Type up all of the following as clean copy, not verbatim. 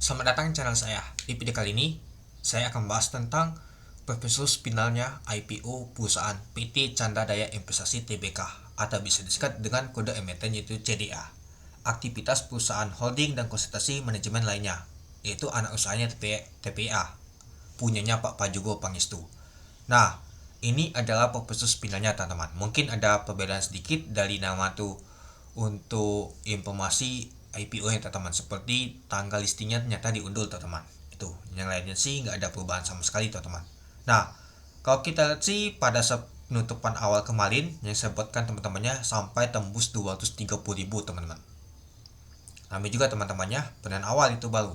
Selamat datang di channel saya. Di video kali ini, saya akan bahas tentang prosedur finalnya IPO perusahaan PT Chandra Daya Investasi Tbk atau bisa disingkat dengan kode emiten yaitu CDA. Aktivitas perusahaan holding dan konsentrasi manajemen lainnya, yaitu anak usahanya TPA, punyanya Pak Prajogo Pangestu. Nah, ini adalah prosedur finalnya teman-teman. Mungkin ada perbedaan sedikit dari nama tuh untuk informasi IPO yang teman-teman, seperti tanggal listingnya ternyata diundur teman-teman. Itu yang lainnya sih nggak ada perubahan sama sekali teman-teman. Nah, kalau kita lihat sih pada penutupan awal kemarin yang saya buatkan teman-temannya sampai tembus 230.000 teman-teman. Kami juga teman-temannya penan awal itu baru.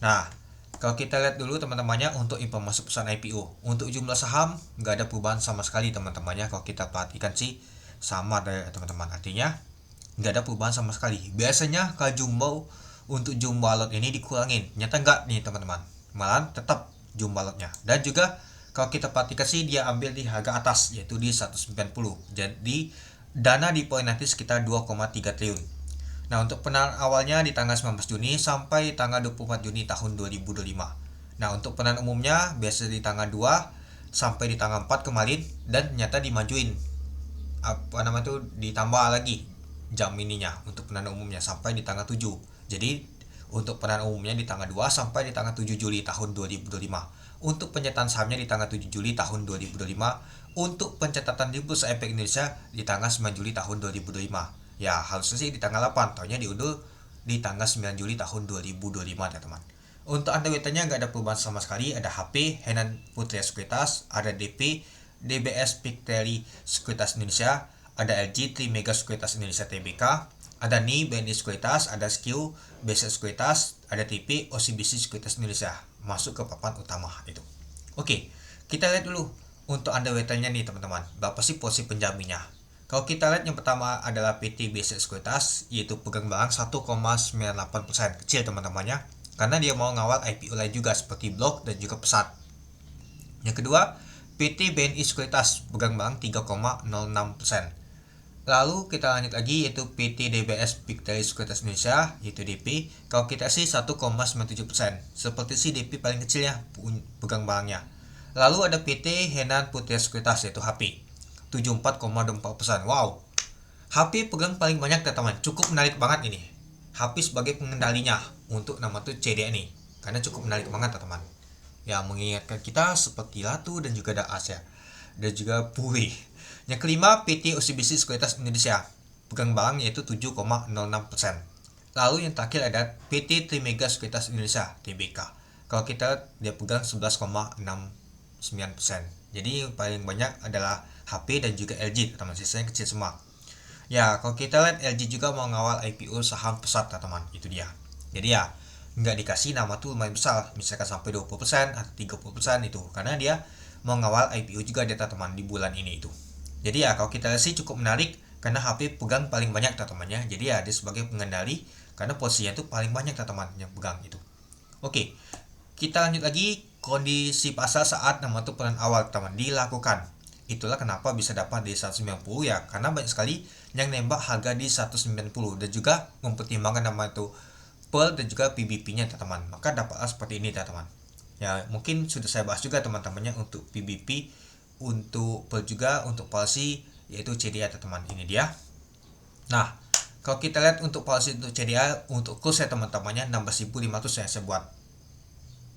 Nah, kalau kita lihat dulu teman-temannya untuk informasi perusahaan IPO, untuk jumlah saham nggak ada perubahan sama sekali teman-temannya. Kalau kita perhatikan sih sama dari teman-teman, artinya nggak ada perubahan sama sekali. Biasanya kalau jumbo untuk jumbo lot ini dikurangin, nyata nggak nih teman-teman, malah tetap jumbo lotnya. Dan juga kalau kita perhatikan sih dia ambil di harga atas yaitu di 190, jadi dana di poin nanti sekitar 2,3 triliun. Nah, untuk penahan awalnya di tanggal 19 Juni sampai tanggal 24 Juni tahun 2025. Nah, untuk penahan umumnya biasa di tanggal 2 sampai di tanggal 4 kemarin, dan ternyata dimajuin ditambah lagi jam ininya untuk penahan umumnya sampai di tanggal 7. Jadi untuk penahan umumnya di tanggal 2 sampai di tanggal 7 Juli tahun 2025. Untuk pencatatan sahamnya di tanggal 7 Juli tahun 2025. Untuk pencatatan di Bursa Efek Indonesia di tanggal 9 Juli tahun 2025. Ya harusnya sih di tanggal 8, tahunnya diundur di tanggal 9 Juli tahun 2025 teman-teman. Untuk underwriternya nggak ada perubahan sama sekali. Ada HP Henan Putri Sekuritas, ada DP DBS Picteri Sekuritas Indonesia, ada LG Trimega Sekuritas Indonesia Tbk, ada NI BNI Sekuritas, ada SQ BC Sekuritas, ada TP OCBC Sekuritas Indonesia masuk ke papan utama itu. Oke, kita lihat dulu untuk underwriternya nih teman-teman, berapa sih posisi penjaminnya. Kalau kita lihat yang pertama adalah PT BC Sekuritas, yaitu pegang barang 1,98%, kecil teman-temannya, karena dia mau ngawal IPO lain juga seperti Blok dan juga Pesat. Yang kedua, PT BNI Sekuritas pegang barang 3,06%. Lalu kita lanjut lagi yaitu PT DBS Picteri Sekuritas Indonesia yaitu DP. Kalau kita sih 1,97%. Seperti si DP paling kecil ya pegang barangnya. Lalu ada PT Henan Putri Sekuritas yaitu HP 74,24%. Wow. HP pegang paling banyak teman-teman. Cukup menarik banget ini. HP sebagai pengendalinya untuk nama tuh CD ini. Karena cukup menarik banget teman-teman. Ya mengingatkan kita seperti Latu dan juga Daas ya. Dan juga Puri. Yang kelima, PT OCBC Sekuritas Indonesia pegang barang yaitu 7,06%. Lalu yang terakhir ada PT Trimega Sekuritas Indonesia Tbk. Kalau kita dia pegang 11,69%. Jadi yang paling banyak adalah HP dan juga LG teman, sisanya kecil semua. Ya kalau kita lihat LG juga mau ngawal IPO saham Pesat teman, itu dia. Jadi ya nggak dikasih nama tuh lumayan besar, misalkan sampai 20% atau 30% itu, karena dia mau ngawal IPO juga dia teman di bulan ini itu. Jadi ya kalau kita lihat sih cukup menarik karena HP pegang paling banyak teman-temannya. Jadi ya dia sebagai pengendali karena posisinya itu paling banyak teman yang pegang itu. Oke, kita lanjut lagi kondisi pasar saat nama itu peran awal teman dilakukan. Itulah kenapa bisa dapat di 190 ya, karena banyak sekali yang nembak harga di 190 dan juga mempertimbangkan nama itu PEL dan juga PBP-nya teman-teman. Maka dapatlah seperti ini teman-teman. Ya mungkin sudah saya bahas juga teman-temannya untuk PBP, untuk PEL juga, untuk policy yaitu CDA teman-teman, ini dia. Nah kalau kita lihat untuk policy untuk CDA untuk kurs ya teman-temannya 16.500 yang saya buat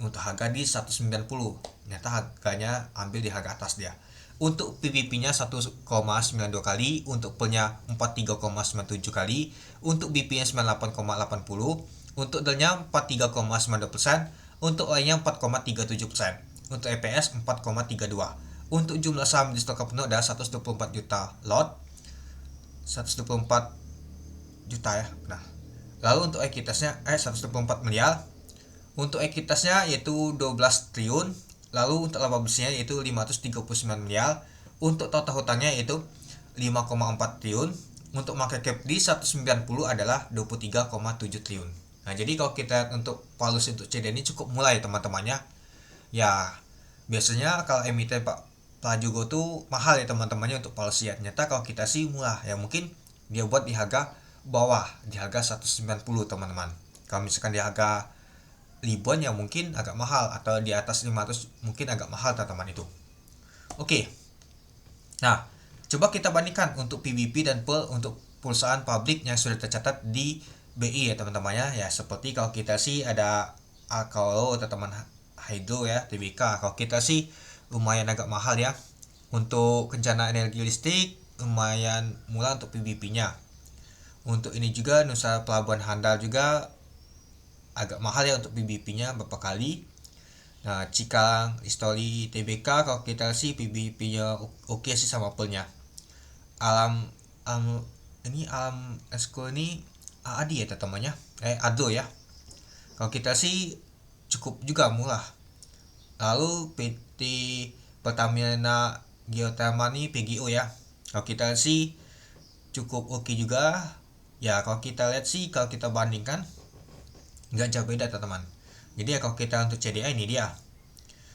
untuk harga di 190, ternyata harganya ambil di harga atas dia. Untuk PVP nya 1,92 kali, untuk PEL-nya 43,97 kali, untuk BP nya 98,80, untuk DEL-nya 43,92%, untuk OI-nya 4,37%, untuk EPS 4,32. Untuk jumlah saham di stok penuh ada 124 juta lot, 124 juta ya. Nah, lalu untuk ekuitasnya 124 miliar. Untuk ekuitasnya yaitu 12 triliun. Lalu untuk laba bersihnya yaitu 539 miliar. Untuk total hutangnya yaitu 5,4 triliun. Untuk market cap di 190 adalah 23,7 triliun. Nah, jadi kalau kita lihat untuk valuasi untuk CD ini cukup mulai teman-temannya. Ya, biasanya kalau emiten Pak Prajogo tuh mahal ya teman-temannya untuk valuasi. Ternyata kalau kita sih murah. Ya mungkin dia buat di harga bawah, di harga 190 teman-teman. Kalau misalkan di harga ribuan yang mungkin agak mahal, atau di atas 500 mungkin agak mahal teman-teman itu. Oke. Nah, coba kita bandingkan untuk PBP dan PEL untuk perusahaan publik yang sudah tercatat di BI ya teman-teman ya. Ya seperti kalau kita sih ada Alkalo teman-teman, Hydro ya, TBK. Kalau kita sih lumayan agak mahal ya. Untuk rencana energi listrik lumayan murah untuk PBP-nya. Untuk ini juga Nusa Pelabuhan Handal juga agak mahal ya untuk PBP-nya beberapa kali. Nah, Cikarang, Histori, TBK kalau kita sih PBP-nya oke sih sama Apple-nya. Alam Alam Esko ini Adi ya temannya. Ado ya. Kalau kita sih cukup juga murah. Lalu PT Pertamina Geothermal ini PGO ya. Kalau kita sih cukup oke juga. Ya kalau kita lihat sih, kalau kita bandingkan nggak jauh beda teman-teman. Jadi ya kalau kita untuk CDA ini dia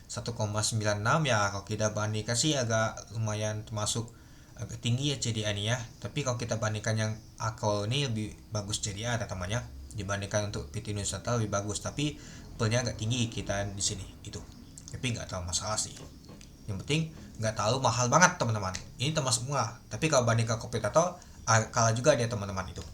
1,96 ya, kalau kita bandingkan sih agak lumayan termasuk agak tinggi ya CDA ini ya. Tapi kalau kita bandingkan yang Akol ini lebih bagus CDA teman-teman ya, dibandingkan untuk PT Nusantara lebih bagus, tapi pelnya agak tinggi kita di sini itu. Tapi nggak terlalu masalah sih. Yang penting nggak terlalu mahal banget teman-teman. Ini termasuk murah. Tapi kalau bandingkan kompetitor kalah juga dia teman-teman itu.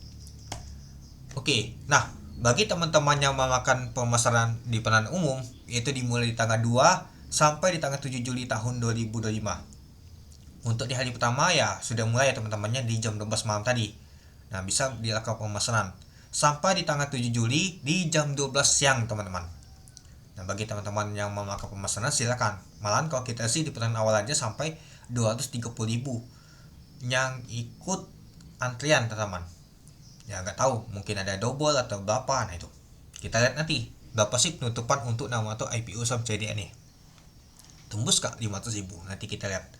Oke, nah bagi teman-teman yang melakukan pemasaran di penahanan umum, yaitu dimulai di tanggal 2 sampai di tanggal 7 Juli tahun 2025. Untuk di hari pertama ya sudah mulai ya teman-temannya di jam 12 malam tadi. Nah, bisa dilakukan pemasaran sampai di tanggal 7 Juli di jam 12 siang teman-teman. Nah, bagi teman-teman yang mau melakukan pemasaran silakan. Malahan kalau kita sih di penahanan awal aja sampai 230.000 yang ikut antrian teman-teman. Ya nggak tahu, mungkin ada double atau berapa. Nah itu kita lihat nanti berapa sih penutupan untuk nama atau IPO saham CDA nih. Tembus kak 500.000, nanti kita lihat.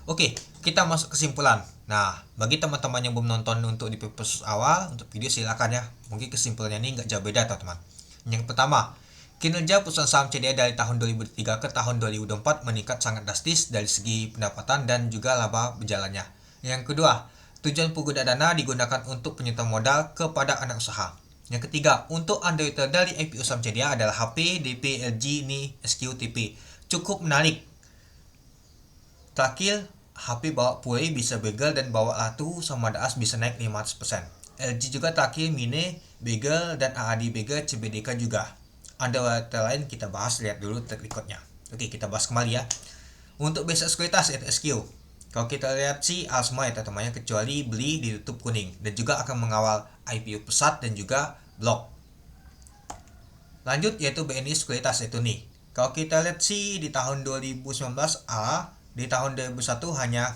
Oke, kita masuk kesimpulan. Nah, bagi teman-teman yang belum nonton untuk di episode awal untuk video silakan ya. Mungkin kesimpulannya ini nggak jauh beda teman-teman. Yang pertama, kinerja perusahaan saham CDA dari tahun 2003 ke tahun 2024 meningkat sangat drastis dari segi pendapatan dan juga laba berjalannya. Yang kedua, tujuan pengguna dana digunakan untuk penyertaan modal kepada anak usaha. Yang ketiga, untuk underwriter dari IPO saham CDA adalah HP, DP, LG, NI, SQ, TP. Cukup menarik. Terakhir, HP bawa Puri bisa begal dan bawa Latu sama Daas bisa naik 500%. LG juga terakhir Mine, Begal, dan AAD Begal, CBDK juga. Underwriter lain kita bahas, lihat dulu track recordnya. Oke, kita bahas kembali ya. Untuk basic sekuritas yaitu SQ. Kalau kita lihat sih semua ya teman-temannya kecuali beli ditutup kuning, dan juga akan mengawal IPO pesat dan juga blok. Lanjut yaitu BNI sekuritas yaitu nih. Kalau kita lihat sih di tahun 2019 di tahun 2001 hanya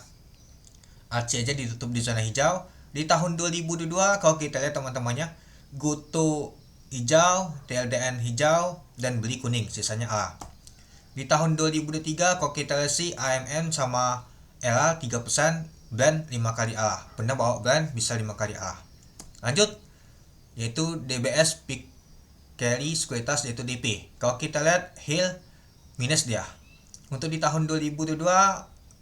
AC aja ditutup di zona hijau. Di tahun 2022 kalau kita lihat teman-temannya Goto hijau, TLDN hijau, dan beli kuning, sisanya A. Di tahun 2023 kalau kita lihat sih AMN sama LA 3%, brand 5 kali A. Benar bawa brand bisa 5 kali A. Lanjut yaitu DBS Pick Carry sekuritas yaitu DP. Kalau kita lihat Hill minus dia. Untuk di tahun 2022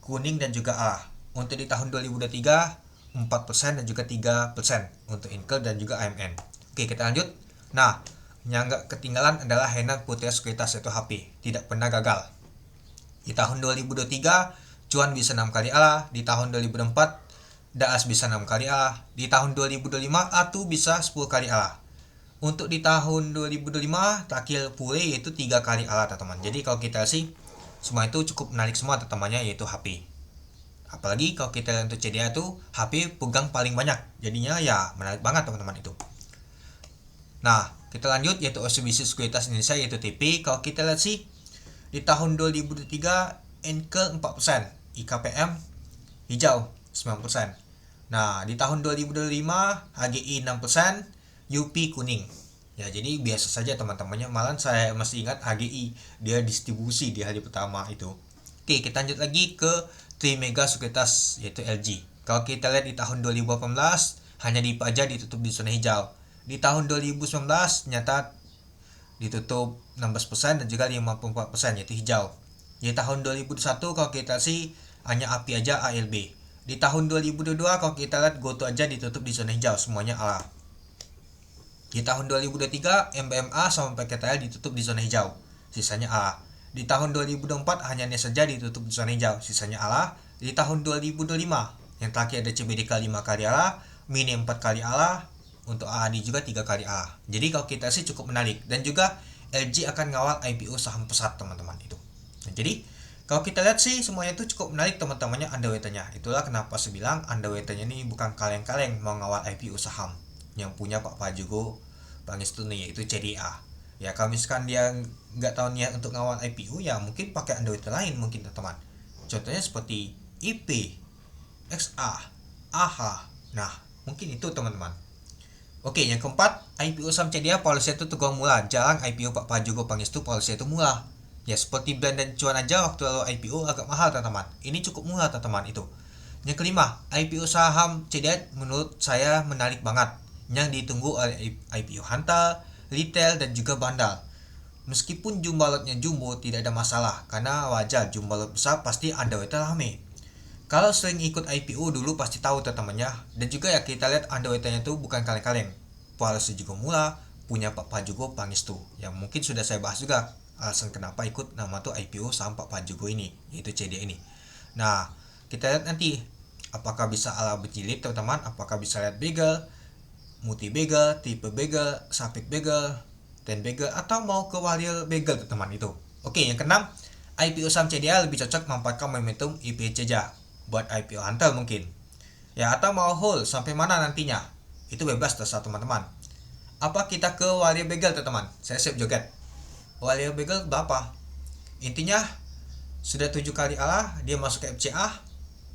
kuning dan juga A. Untuk di tahun 2023 4% dan juga 3% untuk Inkel dan juga AMN. Oke, kita lanjut. Nah, yang nggak ketinggalan adalah Henan Putih sekuritas yaitu HP. Tidak pernah gagal. Di tahun 2023 cuan bisa 6 kali A, di tahun 2004 Daas bisa 6 kali A, di tahun 2025 Atu bisa 10 kali A. Untuk di tahun 2025 terakhir Pure yaitu 3 kali A teman-teman. Jadi kalau kita sih semua itu cukup menarik semua teman-temannya yaitu HP. Apalagi kalau kita untuk CDA tuh HP pegang paling banyak. Jadinya ya menarik banget teman-teman itu. Nah, kita lanjut yaitu OCBC Sekuritas Indonesia yaitu TP. Kalau kita lihat sih di tahun 2023 Enkel 4%. IKPM hijau 9%. Nah, di tahun 2025 HGI 6%, UP kuning. Ya, jadi biasa saja teman-temannya. Malah saya masih ingat HGI, dia distribusi di hari pertama itu. Oke, kita lanjut lagi ke Trimega Sekuritas yaitu LG. Kalau kita lihat di tahun 2018 hanya di aja ditutup di zona hijau. Di tahun 2019 nyata ditutup 16% dan juga 54% yaitu hijau. Di tahun 2021 kalau kita sih hanya api aja ALB. Di tahun 2022 kalau kita lihat Goto aja ditutup di zona hijau semuanya A. Di tahun 2023 MBMA sama PKTL ditutup di zona hijau, sisanya A. Di tahun 2024 hanya NES saja ditutup di zona hijau, sisanya A. Di tahun 2025 yang terakhir ada CBDK 5 kali A, Mini 4 kali A, untuk AAD juga 3 kali A. Jadi kalau kita sih cukup menarik, dan juga LG akan ngawal IPO saham pesat teman-teman itu. Nah, jadi kalau kita lihat sih semuanya itu cukup menarik teman-temannya underweight-nya. Itulah kenapa saya bilang underweight-nya ini bukan kaleng-kaleng mau ngawal IPO saham yang punya Pak Pajugo Pangestuni, yaitu CDA. Ya kalau misalkan dia nggak tahu niat untuk ngawal IPO, ya mungkin pakai underweight lain mungkin teman-teman. Contohnya seperti IP, XA, AHA. Nah mungkin itu teman-teman. Oke, yang keempat, IPO saham CDA policy itu teguh mula. Jarang IPO Pak Pajugo Pangestu policy itu mula. Ya seperti Blend dan Cuan aja waktu lalu IPO agak mahal teman-teman. Ini cukup murah teman-teman itu. Yang kelima, IPO saham CDA menurut saya menarik banget. Yang ditunggu oleh IPO Hunter, retail dan juga bandar. Meskipun jumlah lotnya jumbo tidak ada masalah, karena wajar jumlah lot besar pasti underweight rame. Kalau sering ikut IPO dulu pasti tahu teman-temannya. Dan juga ya kita lihat underweight-nya itu bukan kaleng-kaleng. Policy juga mula, punya Pak Pajugo Pangestu. Yang mungkin sudah saya bahas juga alasan kenapa ikut nama tuh IPO saham Pak Pajugo ini, yaitu CDA ini. Nah, kita lihat nanti apakah bisa ala berjilid teman-teman, apakah bisa lihat bagel, multi bagel, tipe bagel, sapik bagel, ten bagel, atau mau ke warrior bagel teman-teman itu. Oke, yang keenam, IPO saham CDA lebih cocok memanfaatkan momentum IPC aja buat IPO Hunter mungkin. Ya, atau mau hold sampai mana nantinya. Itu bebas terserah teman-teman. Apa kita ke warrior bagel teman-teman? Saya siap joget. Warrior bagel berapa? Intinya sudah 7 kali ala, dia masuk ke FCA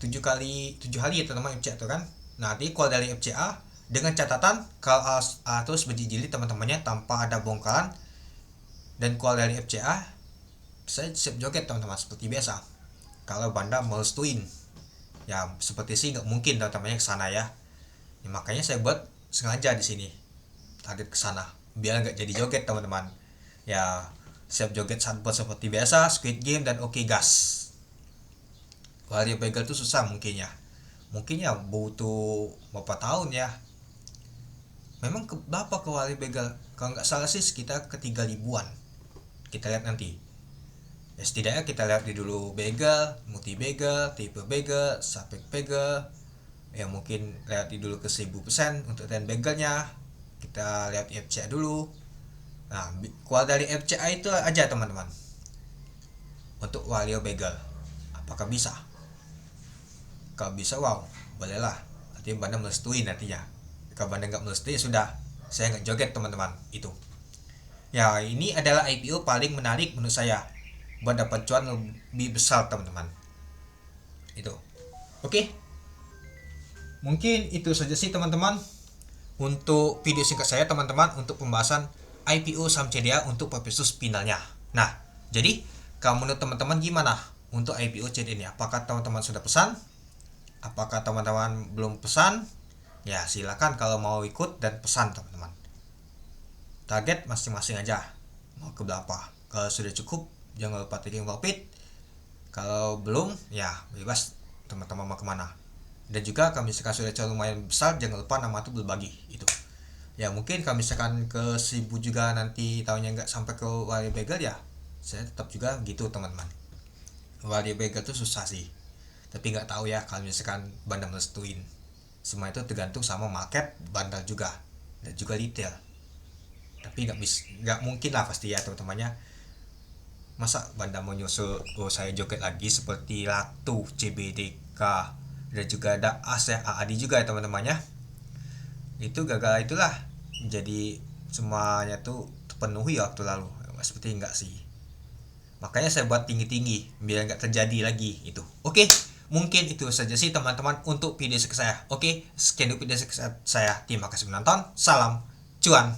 7 hari ya teman-teman FCA itu kan. Nanti keluar dari FCA dengan catatan kalau terus berjilid teman-temannya tanpa ada bongkaran dan keluar dari FCA, saya siap joget teman-teman seperti biasa. Kalau Banda merestuin, ya seperti sih nggak mungkin teman-temannya ke sana ya. Makanya saya buat sengaja di sini target ke sana biar nggak jadi joget teman-teman. Ya siap joget buat seperti biasa Squid Game dan Oke Gas. Warrior bagel tuh susah mungkin ya butuh berapa tahun ya. Memang berapa ke warrior bagel? Kalau nggak salah sih sekitar ke 3 ribuan. Kita lihat nanti. Ya setidaknya kita lihat dulu bagel, multi bagel, tipe bagel, sapek bagel. Ya mungkin lihat dulu ke 1000% untuk ten bagelnya. Kita lihat FCA dulu. Nah, keluar dari FCA itu aja teman-teman. Untuk warrior bagel, apakah bisa? Kalau bisa, wow, bolehlah. Nanti Banda merestui nantinya. Kalau Banda nggak merestui, ya sudah, saya nggak joget teman-teman itu. Ya ini adalah IPO paling menarik menurut saya buat dapat cuan lebih besar teman-teman itu. Oke, mungkin itu saja sih teman-teman untuk video singkat saya teman-teman untuk pembahasan IPO saham CDA untuk purpose finalnya. Nah jadi kalau menurut teman-teman gimana untuk IPO CDA ini? Apakah teman-teman sudah pesan? Apakah teman-teman belum pesan? Ya silakan kalau mau ikut dan pesan teman-teman. Target masing-masing aja mau ke berapa. Kalau sudah cukup jangan lupa taking profit. Kalau belum ya bebas teman-teman mau kemana. Dan juga kalau misalkan sudah lumayan besar jangan lupa nama itu berbagi itu. Ya mungkin kalau misalkan ke 1000 juga nanti tahunnya nggak sampai ke warrior bagel, ya saya tetap juga gitu teman-teman. Warrior bagel tuh susah sih, tapi nggak tahu ya kalau misalkan Banda merestuin. Semua itu tergantung sama market bandar juga dan juga retail. Tapi nggak mungkin lah pasti ya teman-temannya. Masa Banda mau nyusul saya joget lagi seperti Latu, CBDK dan juga ada AAD juga ya teman-temannya. Itu gagal itulah, jadi semuanya tuh terpenuhi waktu lalu. Seperti enggak sih, makanya saya buat tinggi-tinggi biar nggak terjadi lagi itu. Oke, mungkin itu saja sih teman-teman untuk video saya. Oke, sekian dulu video saya. Terima kasih menonton. Salam cuan.